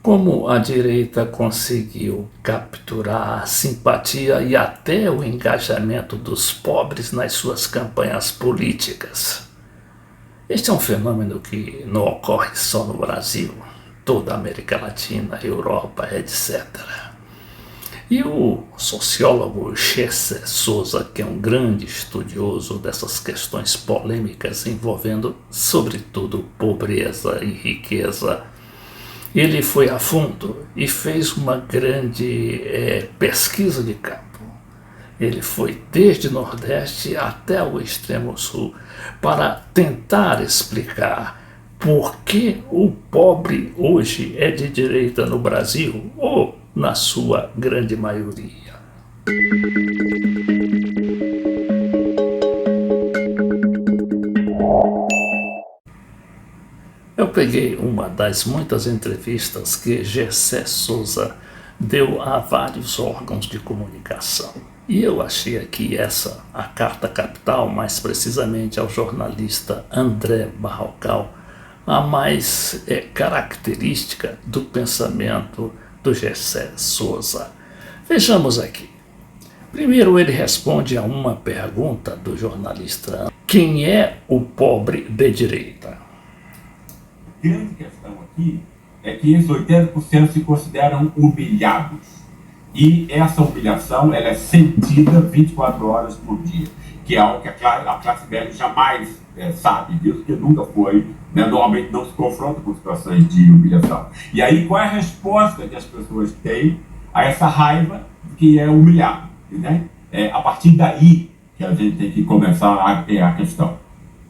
Como a direita conseguiu capturar a simpatia e até o engajamento dos pobres nas suas campanhas políticas? Este é um fenômeno que não ocorre só no Brasil, toda a América Latina, Europa, etc. E o sociólogo Gessé Souza, que é um grande estudioso dessas questões polêmicas envolvendo, sobretudo, pobreza e riqueza, ele foi a fundo e fez uma grande pesquisa de campo. Ele foi desde o Nordeste até o extremo Sul para tentar explicar por que o pobre hoje é de direita no Brasil, ou na sua grande maioria. Eu peguei uma das muitas entrevistas que Gessé Souza deu a vários órgãos de comunicação. E eu achei aqui a Carta Capital, mais precisamente ao jornalista André Barrocal, a mais característica do pensamento do Gessé Souza. Vejamos aqui. Primeiro ele responde a uma pergunta do jornalista: quem é o pobre de direita? A grande questão aqui é que esses 80% se consideram humilhados. E essa humilhação ela é sentida 24 horas por dia, que é algo que a classe média jamais sabe disso, que nunca foi, né? Normalmente não se confronta com situações de humilhação. E aí qual é a resposta que as pessoas têm a essa raiva que é humilhado? Né? É a partir daí que a gente tem que começar a questão.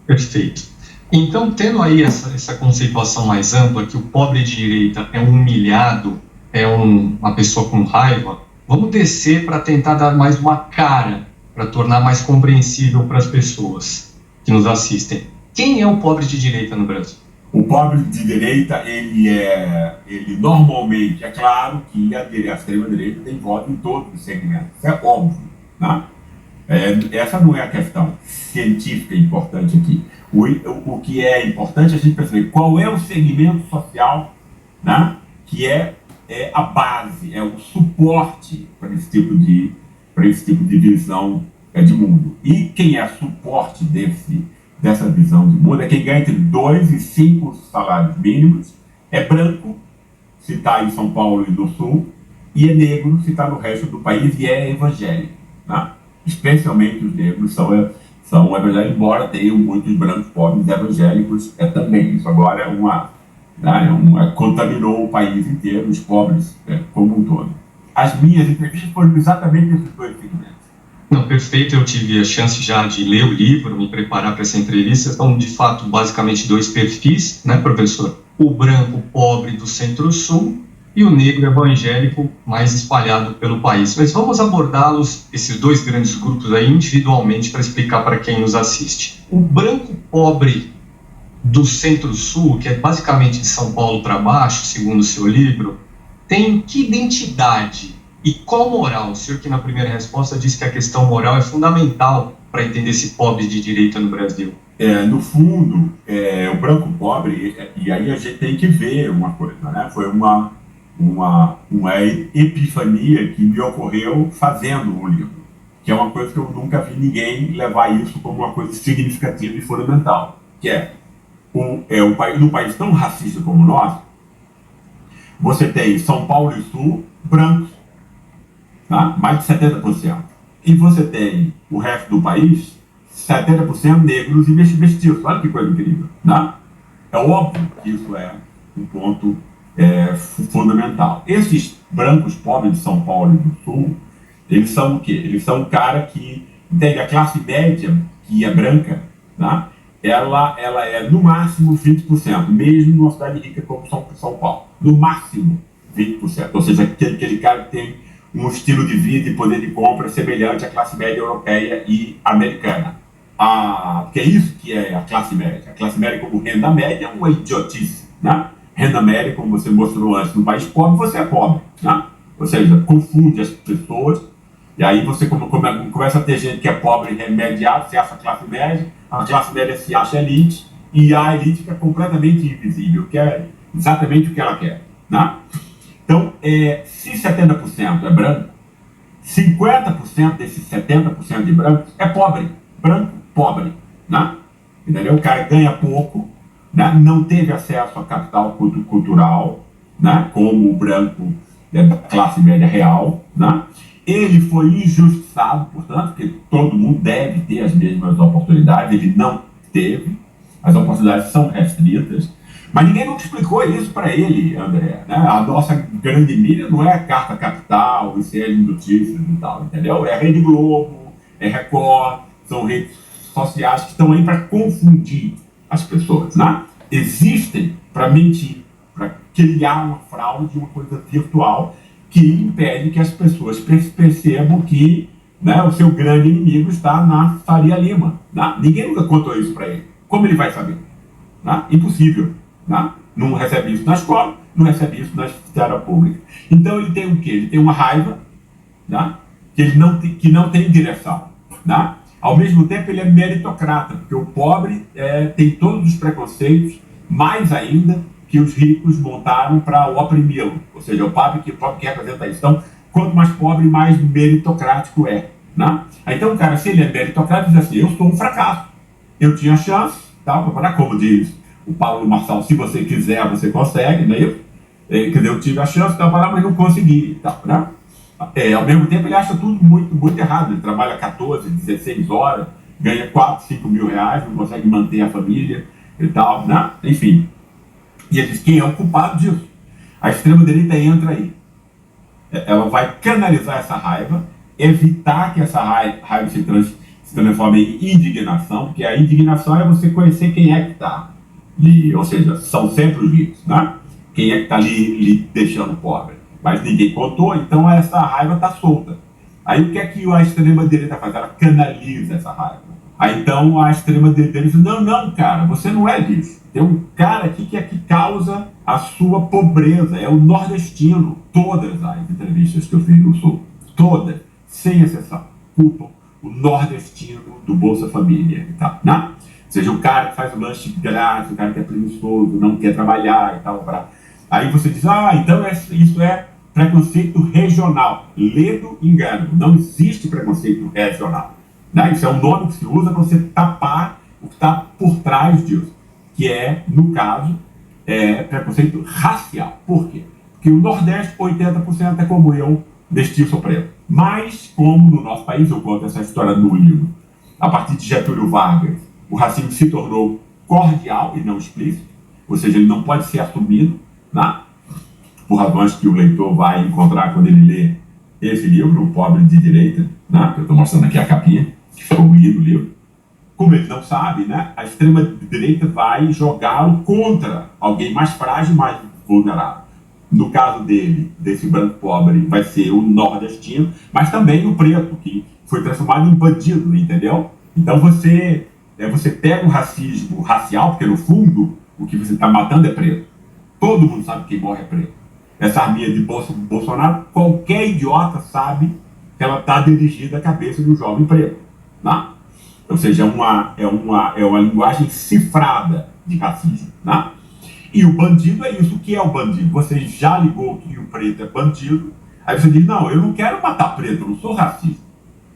Perfeito. Então, tendo aí essa conceituação mais ampla, que o pobre de direita é um humilhado, é uma pessoa com raiva, vamos descer para tentar dar mais uma cara, para tornar mais compreensível para as pessoas que nos assistem. Quem é o pobre de direita no Brasil? O pobre de direita, ele normalmente, é claro que a extrema-direita tem voto em todos os segmentos, isso é óbvio, né? Essa não é a questão científica importante aqui. O que é importante é a gente perceber qual é o segmento social, né, que é a base, é o suporte para esse tipo de visão de mundo. E quem é suporte dessa visão de mundo é quem ganha entre 2 e 5 salários mínimos, é branco, se está em São Paulo e no Sul, e é negro, se está no resto do país, e é evangélico. Né? Especialmente os negros são evangélicos, embora tenham muitos brancos pobres evangélicos também. Isso agora contaminou o país inteiro, os pobres como um todo. As minhas entrevistas foram exatamente esses dois segmentos. Não, perfeito, eu tive a chance já de ler o livro, me preparar para essa entrevista. São, de fato, basicamente dois perfis, né, professor? O branco pobre do Centro-Sul e o negro evangélico mais espalhado pelo país. Mas vamos abordá-los, esses dois grandes grupos aí, individualmente, para explicar para quem nos assiste. O branco pobre do Centro-Sul, que é basicamente de São Paulo para baixo, segundo o seu livro, tem que identidade e qual moral? O senhor que na primeira resposta disse que a questão moral é fundamental para entender esse pobre de direita no Brasil. No fundo, o branco pobre, e aí a gente tem que ver uma coisa, né? Foi uma epifania que me ocorreu fazendo um livro, que é uma coisa que eu nunca vi ninguém levar isso como uma coisa significativa e fundamental, que num país tão racista como o nosso, você tem São Paulo e Sul brancos, tá? Mais de 70%. E você tem o resto do país, 70% negros e mestiços. Olha que coisa incrível. Né? É óbvio que isso é um ponto fundamental. Esses brancos pobres de São Paulo e do Sul, eles são o quê? Eles são o cara que tem a classe média, que é branca, né? Ela é no máximo 20%, mesmo numa cidade rica como São Paulo. No máximo 20%. Ou seja, aquele cara que tem um estilo de vida e poder de compra semelhante à classe média europeia e americana. Porque é isso que é a classe média. A classe média como renda média é uma idiotice. Né? Renda média, como você mostrou antes, no país pobre, você é pobre. Né? Ou seja, confunde as pessoas. E aí você começa a ter gente que é pobre e remediado, se acha classe média, a classe média se acha elite, e a elite fica completamente invisível, que é exatamente o que ela quer. Né? Então, se 70% é branco, 50% desses 70% de brancos é pobre. Branco, pobre. Né? Entendeu? O cara ganha pouco, né? Não teve acesso a capital cultural, né? Como o branco da classe média real. Né? Ele foi injustiçado, portanto, porque todo mundo deve ter as mesmas oportunidades, ele não teve, as oportunidades são restritas. Mas ninguém nunca explicou isso para ele, André. Né? A nossa grande mídia não é a Carta Capital, ICL Notícias e tal, entendeu? É a Rede Globo, é Record, são redes sociais que estão aí para confundir as pessoas. Né? Existem para mentir, para criar uma fraude, uma coisa virtual que impede que as pessoas percebam que, né, o seu grande inimigo está na Faria Lima. Né? Ninguém nunca contou isso para ele. Como ele vai saber? Né? Impossível. Né? Não recebe isso na escola, não recebe isso na esfera pública. Então ele tem o quê? Ele tem uma raiva, né? que não tem direção. Né? Ao mesmo tempo ele é meritocrata, porque o pobre tem todos os preconceitos, mais ainda que os ricos montaram para o oprimi-lo. Ou seja, o pobre que representa isso. Então, quanto mais pobre, mais meritocrático é. Né? Então, cara, se ele é meritocrático, diz assim, eu sou um fracasso. Eu tinha chance, tá? Como diz o Paulo Marçal, se você quiser, você consegue, não é isso? Quer dizer, eu tive a chance, mas não consegui. Tá, né? Ao mesmo tempo, ele acha tudo muito, muito errado. Ele trabalha 14, 16 horas, ganha 4, 5 mil reais, não consegue manter a família e tal, né? Enfim. E ele diz, quem é o culpado disso? A extrema-direita entra aí. Ela vai canalizar essa raiva, evitar que essa raiva se transforme em indignação, porque a indignação é você conhecer quem é que está ali, ou seja, são sempre os ricos, né? Quem é que está ali deixando pobre. Mas ninguém contou, então essa raiva está solta. Aí o que é que a extrema-direita faz? Ela canaliza essa raiva. Aí então a extrema-direita diz, não, cara, você não é disso. Tem um cara aqui que é que causa a sua pobreza, é o nordestino. Todas as entrevistas que eu fiz no Sul, todas, sem exceção, culpam o nordestino do Bolsa Família e tal, né? Ou seja, o cara que faz o lanche grátis, o cara que é preguiçoso, não quer trabalhar e tal. Aí você diz, então isso é preconceito regional. Ledo engano, não existe preconceito regional. Né? Isso é um nome que se usa para você tapar o que está por trás disso, que é, no caso, preconceito racial. Por quê? Porque o Nordeste, 80% é como eu, mestiço preto. Mas, como no nosso país, eu conto essa história no livro, a partir de Getúlio Vargas, o racismo se tornou cordial e não explícito, ou seja, ele não pode ser assumido, né? Por razões que o leitor vai encontrar quando ele lê esse livro, O Pobre de Direita, né? Eu estou mostrando aqui a capinha, que foi o livro. Como ele não sabe, né? A extrema-direita vai jogá-lo contra alguém mais frágil, mais vulnerável. No caso dele, desse branco pobre, vai ser o nordestino, mas também o preto, que foi transformado em bandido, entendeu? Então você pega o racismo racial, porque no fundo o que você está matando é preto. Todo mundo sabe que quem morre é preto. Essa arminha de Bolsonaro, qualquer idiota sabe que ela está dirigida à cabeça do jovem preto. Né? Ou seja, é uma linguagem cifrada de racismo. Né? E o bandido é isso. O que é o bandido? Você já ligou que o preto é bandido, aí você diz, não, eu não quero matar preto, eu não sou racista.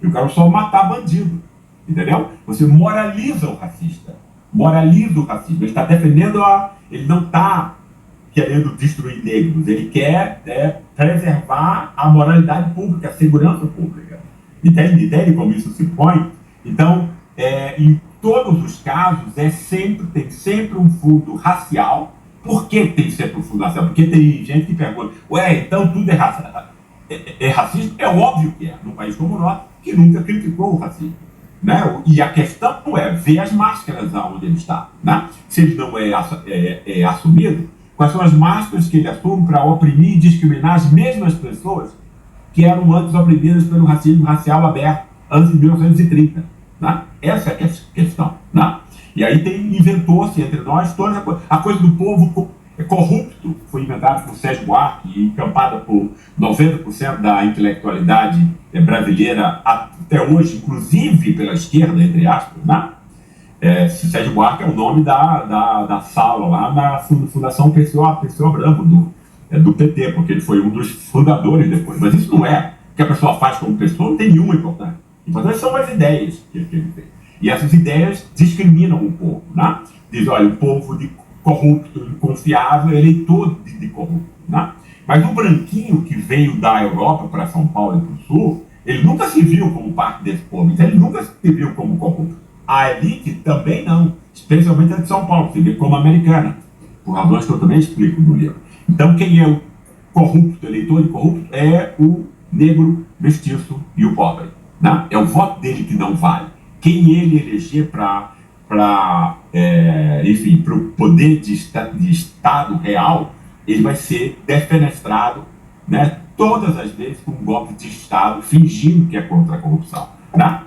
Eu quero só matar bandido. Entendeu? Você moraliza o racista. Moraliza o racismo. Ele está defendendo ele não está querendo destruir negros. Ele quer preservar a moralidade pública, a segurança pública. Entende como isso se põe? Então, em todos os casos, tem sempre um fundo racial. Por que tem sempre um fundo racial? Porque tem gente que pergunta, então tudo é racismo? É racismo? É óbvio que é. Num país como o nosso, que nunca criticou o racismo. Né? E a questão é ver as máscaras onde ele está. Né? Se ele não é assumido, quais são as máscaras que ele assume para oprimir e discriminar as mesmas pessoas que eram antes oprimidas pelo racismo racial aberto, antes de 1930. Né? Essa é a questão. Né? E aí inventou-se entre nós toda a coisa do povo corrupto, foi inventada por Sérgio Buarque e encampada por 90% da intelectualidade brasileira até hoje, inclusive pela esquerda, entre aspas, né? Sérgio Buarque é o nome da sala lá na Fundação Pessoa Branco, do PT, porque ele foi um dos fundadores depois. Mas isso não é. O que a pessoa faz como pessoa não tem nenhuma importância. Importante são as ideias que ele tem. E essas ideias discriminam o povo, né? Diz, olha, o povo de corrupto, confiável, eleitor de corrupto, né? Mas o branquinho que veio da Europa para São Paulo e para o Sul, ele nunca se viu como parte desse povo, então ele nunca se viu como corrupto. A elite também não, especialmente a de São Paulo, se vê como americana, por razões que eu também explico no livro. Então quem é o corrupto, eleitor de corrupto, é o negro, mestiço e o pobre, né? É o voto dele que não vale. Quem ele eleger para o poder de Estado real, ele vai ser defenestrado, né, todas as vezes com um golpe de Estado, fingindo que é contra a corrupção, né?